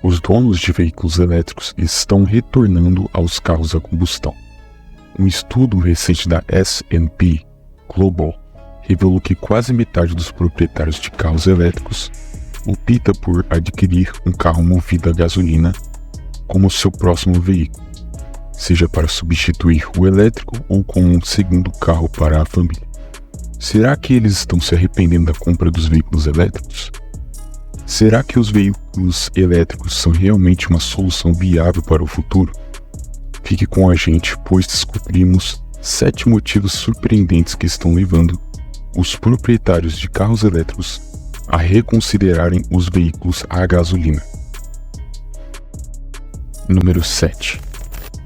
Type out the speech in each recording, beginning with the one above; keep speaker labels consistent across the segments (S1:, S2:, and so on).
S1: Os donos de veículos elétricos estão retornando aos carros a combustão. Um estudo recente da S&P Global revelou que quase metade dos proprietários de carros elétricos opta por adquirir um carro movido a gasolina como seu próximo veículo, seja para substituir o elétrico ou como um segundo carro para a família. Será que eles estão se arrependendo da compra dos veículos elétricos? Será que os veículos elétricos são realmente uma solução viável para o futuro? Fique com a gente, pois descobrimos 7 motivos surpreendentes que estão levando os proprietários de carros elétricos a reconsiderarem os veículos a gasolina. Número 7.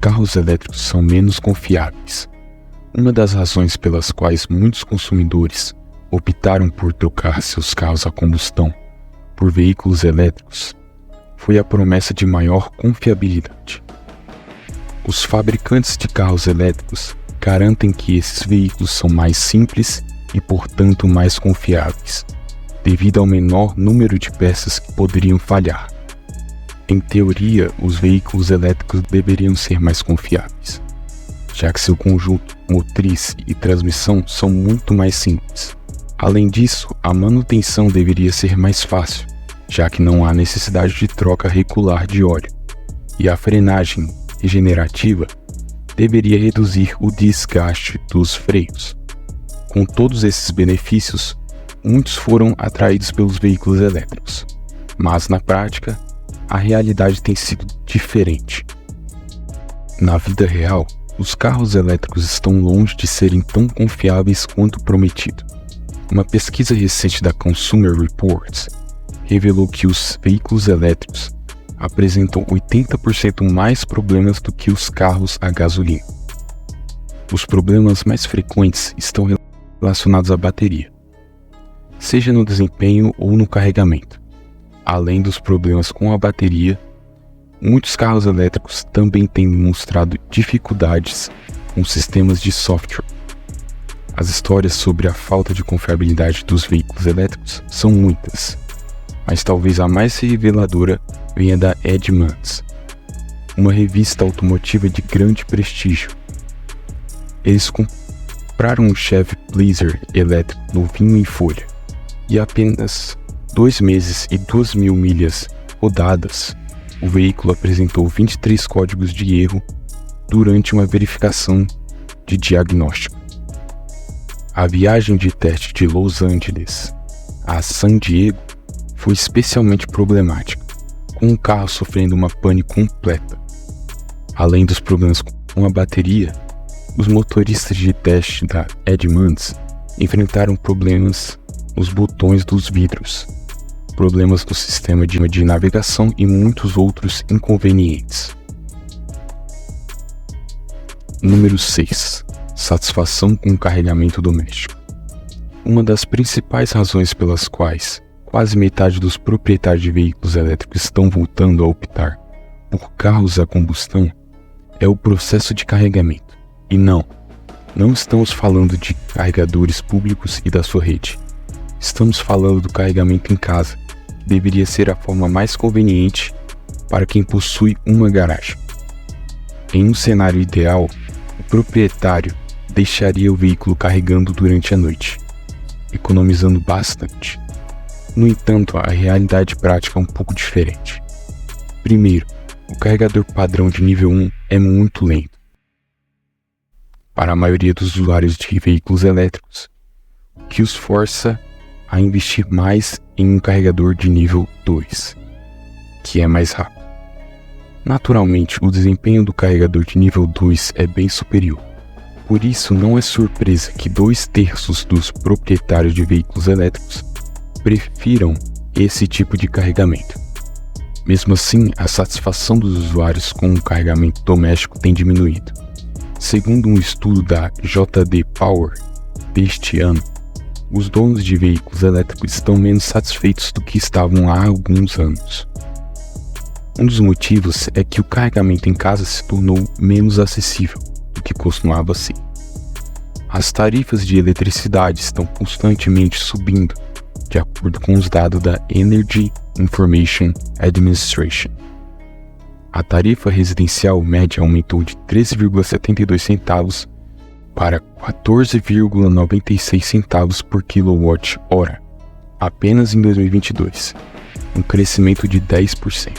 S1: Carros elétricos são menos confiáveis. Uma das razões pelas quais muitos consumidores optaram por trocar seus carros a combustão por veículos elétricos foi a promessa de maior confiabilidade. Os fabricantes de carros elétricos garantem que esses veículos são mais simples e, portanto, mais confiáveis, devido ao menor número de peças que poderiam falhar. Em teoria, os veículos elétricos deveriam ser mais confiáveis, já que seu conjunto motriz e transmissão são muito mais simples. Além disso, a manutenção deveria ser mais fácil, já que não há necessidade de troca regular de óleo, e a frenagem regenerativa deveria reduzir o desgaste dos freios. Com todos esses benefícios, muitos foram atraídos pelos veículos elétricos, mas na prática, a realidade tem sido diferente. Na vida real, os carros elétricos estão longe de serem tão confiáveis quanto prometido. Uma pesquisa recente da Consumer Reports revelou que os veículos elétricos apresentam 80% mais problemas do que os carros a gasolina. Os problemas mais frequentes estão relacionados à bateria, seja no desempenho ou no carregamento. Além dos problemas com a bateria, muitos carros elétricos também têm demonstrado dificuldades com sistemas de software. As histórias sobre a falta de confiabilidade dos veículos elétricos são muitas, mas talvez a mais reveladora venha da Edmunds, uma revista automotiva de grande prestígio. Eles compraram um Chevy Blazer elétrico novinho em folha, e apenas 2 meses e 2.000 milhas rodadas, o veículo apresentou 23 códigos de erro durante uma verificação de diagnóstico. A viagem de teste de Los Angeles a San Diego foi especialmente problemática, com o carro sofrendo uma pane completa. Além dos problemas com a bateria, os motoristas de teste da Edmunds enfrentaram problemas nos botões dos vidros, problemas no sistema de navegação e muitos outros inconvenientes. Número 6. Satisfação com o carregamento doméstico. Uma das principais razões pelas quais quase metade dos proprietários de veículos elétricos estão voltando a optar por carros a combustão é o processo de carregamento. E não estamos falando de carregadores públicos e da sua rede. Estamos falando do carregamento em casa, que deveria ser a forma mais conveniente para quem possui uma garagem. Em um cenário ideal, o proprietário deixaria o veículo carregando durante a noite, economizando bastante. No entanto, a realidade prática é um pouco diferente. Primeiro, o carregador padrão de nível 1 é muito lento. Para a maioria dos usuários de veículos elétricos, o que os força a investir mais em um carregador de nível 2, que é mais rápido. Naturalmente, o desempenho do carregador de nível 2 é bem superior. Por isso, não é surpresa que 2/3 dos proprietários de veículos elétricos prefiram esse tipo de carregamento. Mesmo assim, a satisfação dos usuários com o carregamento doméstico tem diminuído. Segundo um estudo da JD Power deste ano, os donos de veículos elétricos estão menos satisfeitos do que estavam há alguns anos. Um dos motivos é que o carregamento em casa se tornou menos acessível do que costumava ser. As tarifas de eletricidade estão constantemente subindo de acordo com os dados da Energy Information Administration. A tarifa residencial média aumentou de 13,72 centavos para 14,96 centavos por quilowatt-hora, apenas em 2022, um crescimento de 10%.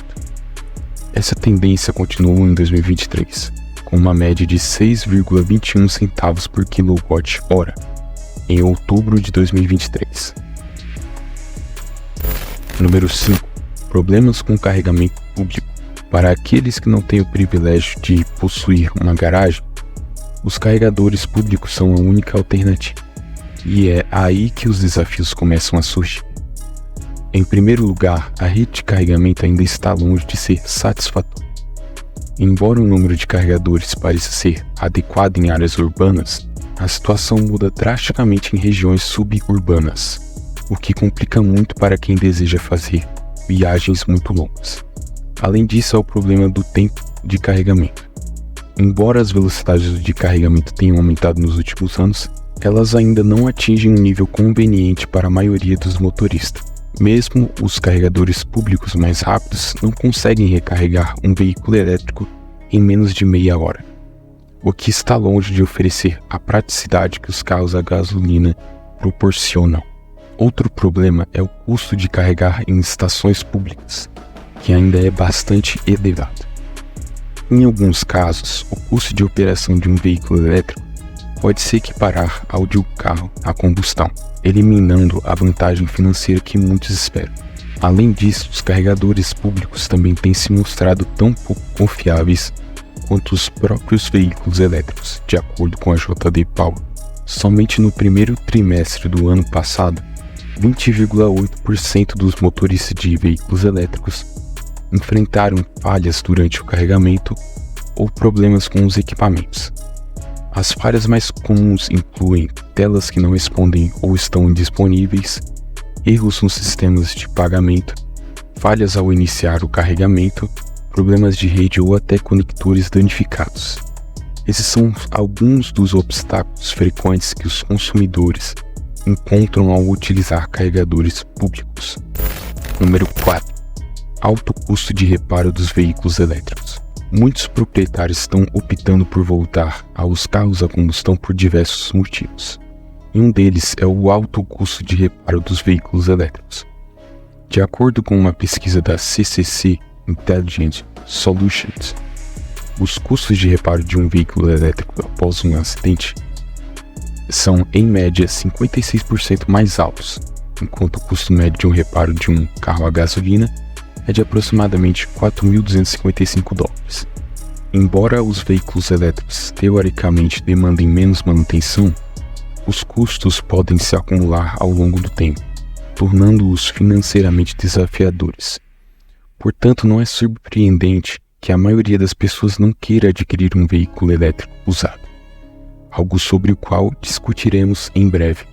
S1: Essa tendência continuou em 2023, com uma média de 6,21 centavos por quilowatt-hora, em outubro de 2023. Número 5. Problemas com carregamento público. Para aqueles que não têm o privilégio de possuir uma garagem, os carregadores públicos são a única alternativa, e é aí que os desafios começam a surgir. Em primeiro lugar, a rede de carregamento ainda está longe de ser satisfatória. Embora o número de carregadores pareça ser adequado em áreas urbanas, a situação muda drasticamente em regiões suburbanas, o que complica muito para quem deseja fazer viagens muito longas. Além disso, há o problema do tempo de carregamento. Embora as velocidades de carregamento tenham aumentado nos últimos anos, elas ainda não atingem um nível conveniente para a maioria dos motoristas. Mesmo os carregadores públicos mais rápidos não conseguem recarregar um veículo elétrico em menos de meia hora, o que está longe de oferecer a praticidade que os carros a gasolina proporcionam. Outro problema é o custo de carregar em estações públicas, que ainda é bastante elevado. Em alguns casos, o custo de operação de um veículo elétrico pode se equiparar ao de um carro a combustão, eliminando a vantagem financeira que muitos esperam. Além disso, os carregadores públicos também têm se mostrado tão pouco confiáveis quanto os próprios veículos elétricos, de acordo com a JD Power. Somente no primeiro trimestre do ano passado, 20,8% dos motoristas de veículos elétricos enfrentaram falhas durante o carregamento ou problemas com os equipamentos. As falhas mais comuns incluem telas que não respondem ou estão indisponíveis, erros nos sistemas de pagamento, falhas ao iniciar o carregamento, problemas de rede ou até conectores danificados. Esses são alguns dos obstáculos frequentes que os consumidores encontram ao utilizar carregadores públicos. Número 4. Alto custo de reparo dos veículos elétricos. Muitos proprietários estão optando por voltar aos carros a combustão por diversos motivos. E um deles é o alto custo de reparo dos veículos elétricos. De acordo com uma pesquisa da CCC Intelligent Solutions, os custos de reparo de um veículo elétrico após um acidente são, em média, 56% mais altos, enquanto o custo médio de um reparo de um carro a gasolina é de aproximadamente $4.255. Embora os veículos elétricos teoricamente demandem menos manutenção, os custos podem se acumular ao longo do tempo, tornando-os financeiramente desafiadores. Portanto, não é surpreendente que a maioria das pessoas não queira adquirir um veículo elétrico usado, algo sobre o qual discutiremos em breve.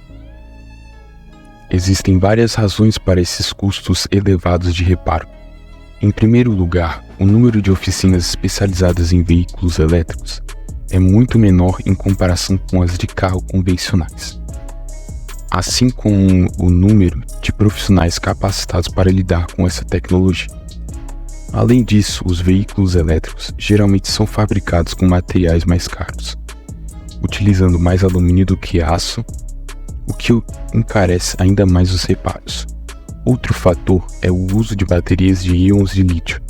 S1: Existem várias razões para esses custos elevados de reparo. Em primeiro lugar, o número de oficinas especializadas em veículos elétricos é muito menor em comparação com as de carro convencionais, assim como o número de profissionais capacitados para lidar com essa tecnologia. Além disso, os veículos elétricos geralmente são fabricados com materiais mais caros, utilizando mais alumínio do que aço, o que encarece ainda mais os reparos. Outro fator é o uso de baterias de íons de lítio,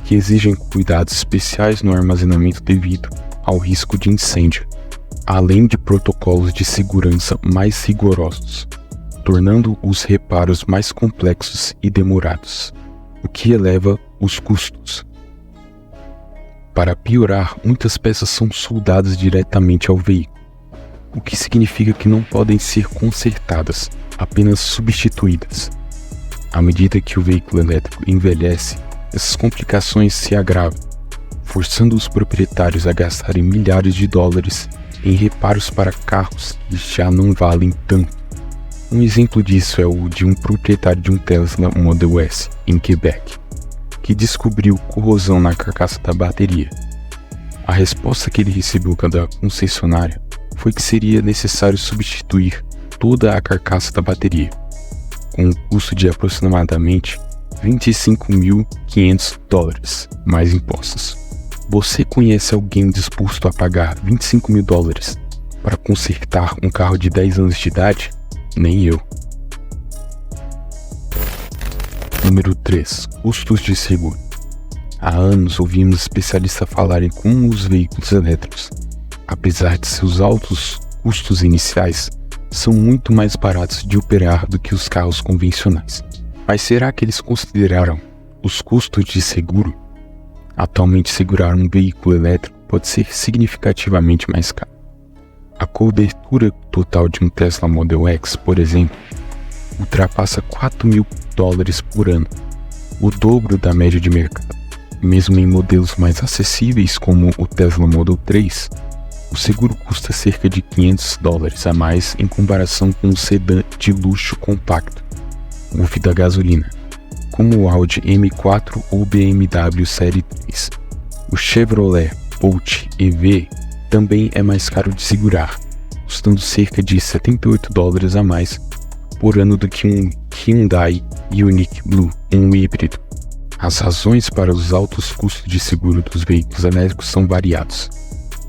S1: que exigem cuidados especiais no armazenamento devido ao risco de incêndio, além de protocolos de segurança mais rigorosos, tornando os reparos mais complexos e demorados, o que eleva os custos. Para piorar, muitas peças são soldadas diretamente ao veículo, o que significa que não podem ser consertadas, apenas substituídas. À medida que o veículo elétrico envelhece, essas complicações se agravam, forçando os proprietários a gastarem milhares de dólares em reparos para carros que já não valem tanto. Um exemplo disso é o de um proprietário de um Tesla Model S em Quebec, que descobriu corrosão na carcaça da bateria. A resposta que ele recebeu da concessionária foi que seria necessário substituir toda a carcaça da bateria. com um custo de aproximadamente $25.500 mais impostos. Você conhece alguém disposto a pagar $25.000 para consertar um carro de 10 anos de idade? Nem eu. Número 3. Custos de seguro. Há anos ouvimos especialistas falarem como os veículos elétricos, apesar de seus altos custos iniciais, são muito mais baratos de operar do que os carros convencionais. Mas será que eles consideraram os custos de seguro? Atualmente, segurar um veículo elétrico pode ser significativamente mais caro. A cobertura total de um Tesla Model X, por exemplo, ultrapassa $4.000 por ano, o dobro da média de mercado. Mesmo em modelos mais acessíveis como o Tesla Model 3, o seguro custa cerca de $500 a mais em comparação com um sedã de luxo compacto, movido a gasolina, como o Audi M4 ou BMW Série 3. O Chevrolet Bolt EV também é mais caro de segurar, custando cerca de $78 a mais por ano do que um Hyundai Ioniq Blue, um híbrido. As razões para os altos custos de seguro dos veículos elétricos são variados.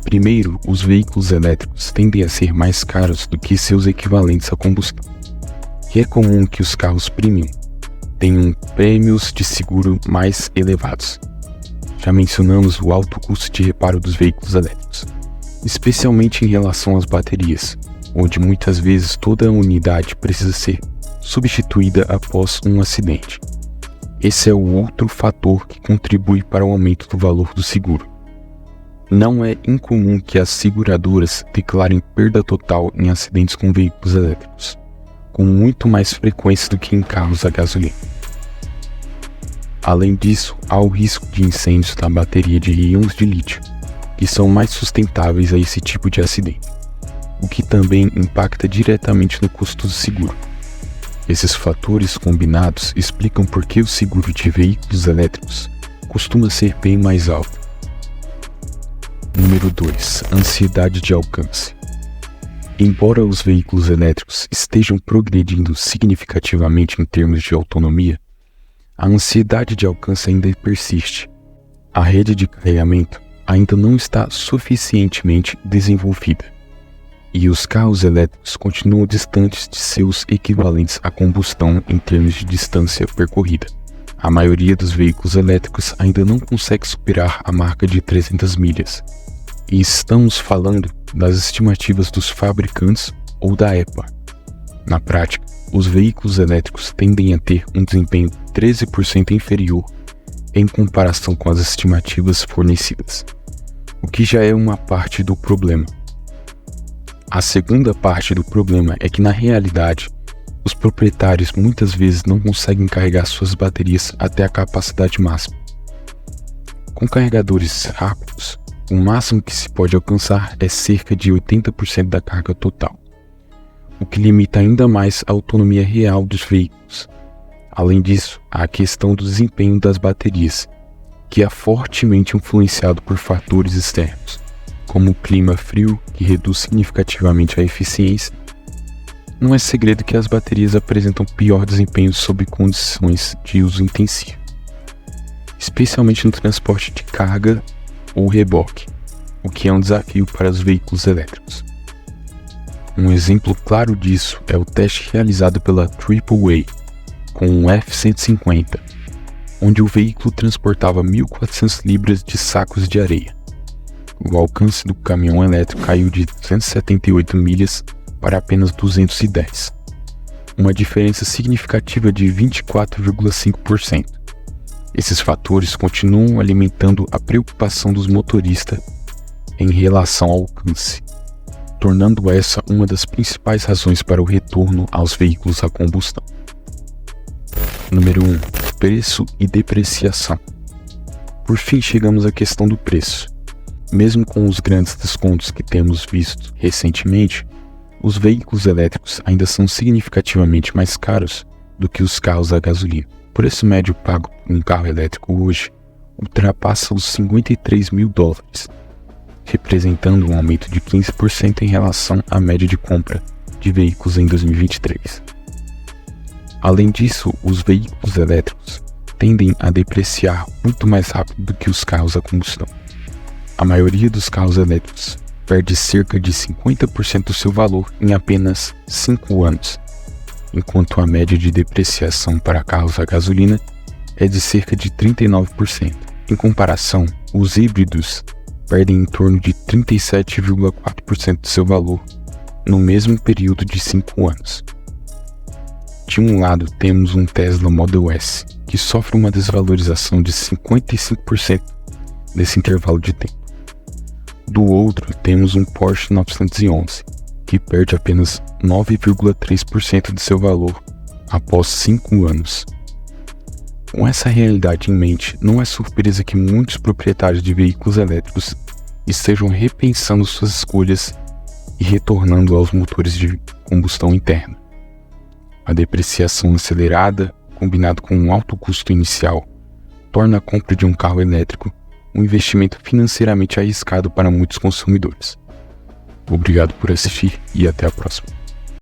S1: Primeiro, os veículos elétricos tendem a ser mais caros do que seus equivalentes a combustão, e é comum que os carros premium tenham prêmios de seguro mais elevados. Já mencionamos o alto custo de reparo dos veículos elétricos, especialmente em relação às baterias, onde muitas vezes toda a unidade precisa ser substituída após um acidente. Esse é o outro fator que contribui para o aumento do valor do seguro. Não é incomum que as seguradoras declarem perda total em acidentes com veículos elétricos, com muito mais frequência do que em carros a gasolina. Além disso, há o risco de incêndios da bateria de íons de lítio, que são mais sustentáveis a esse tipo de acidente, o que também impacta diretamente no custo do seguro. Esses fatores combinados explicam por que o seguro de veículos elétricos costuma ser bem mais alto. Número 2. Ansiedade de alcance. Embora os veículos elétricos estejam progredindo significativamente em termos de autonomia, a ansiedade de alcance ainda persiste. A rede de carregamento ainda não está suficientemente desenvolvida, e os carros elétricos continuam distantes de seus equivalentes a combustão em termos de distância percorrida. A maioria dos veículos elétricos ainda não consegue superar a marca de 300 milhas. E estamos falando das estimativas dos fabricantes ou da EPA. Na prática, os veículos elétricos tendem a ter um desempenho 13% inferior em comparação com as estimativas fornecidas, o que já é uma parte do problema. A segunda parte do problema é que, na realidade, os proprietários muitas vezes não conseguem carregar suas baterias até a capacidade máxima. Com carregadores rápidos, o máximo que se pode alcançar é cerca de 80% da carga total, o que limita ainda mais a autonomia real dos veículos. Além disso, há a questão do desempenho das baterias, que é fortemente influenciado por fatores externos, como o clima frio, que reduz significativamente a eficiência. Não é segredo que as baterias apresentam pior desempenho sob condições de uso intensivo, especialmente no transporte de carga ou reboque, o que é um desafio para os veículos elétricos. Um exemplo claro disso é o teste realizado pela AAA com o F-150, onde o veículo transportava 1.400 libras de sacos de areia. O alcance do caminhão elétrico caiu de 278 milhas para apenas 210, uma diferença significativa de 24,5%. Esses fatores continuam alimentando a preocupação dos motoristas em relação ao alcance, tornando essa uma das principais razões para o retorno aos veículos a combustão. Número 1. Preço e depreciação. Por fim, chegamos à questão do preço. Mesmo com os grandes descontos que temos visto recentemente, os veículos elétricos ainda são significativamente mais caros do que os carros a gasolina. O preço médio pago por um carro elétrico hoje ultrapassa os $53.000, representando um aumento de 15% em relação à média de compra de veículos em 2023. Além disso, os veículos elétricos tendem a depreciar muito mais rápido do que os carros a combustão. A maioria dos carros elétricos perde cerca de 50% do seu valor em apenas 5 anos, enquanto a média de depreciação para carros a gasolina é de cerca de 39%. Em comparação, os híbridos perdem em torno de 37,4% do seu valor no mesmo período de 5 anos. De um lado, temos um Tesla Model S, que sofre uma desvalorização de 55% nesse intervalo de tempo. Do outro, temos um Porsche 911, que perde apenas 9,3% de seu valor após 5 anos. Com essa realidade em mente, não é surpresa que muitos proprietários de veículos elétricos estejam repensando suas escolhas e retornando aos motores de combustão interna. A depreciação acelerada, combinado com um alto custo inicial, torna a compra de um carro elétrico um investimento financeiramente arriscado para muitos consumidores. Obrigado por assistir e até a próxima.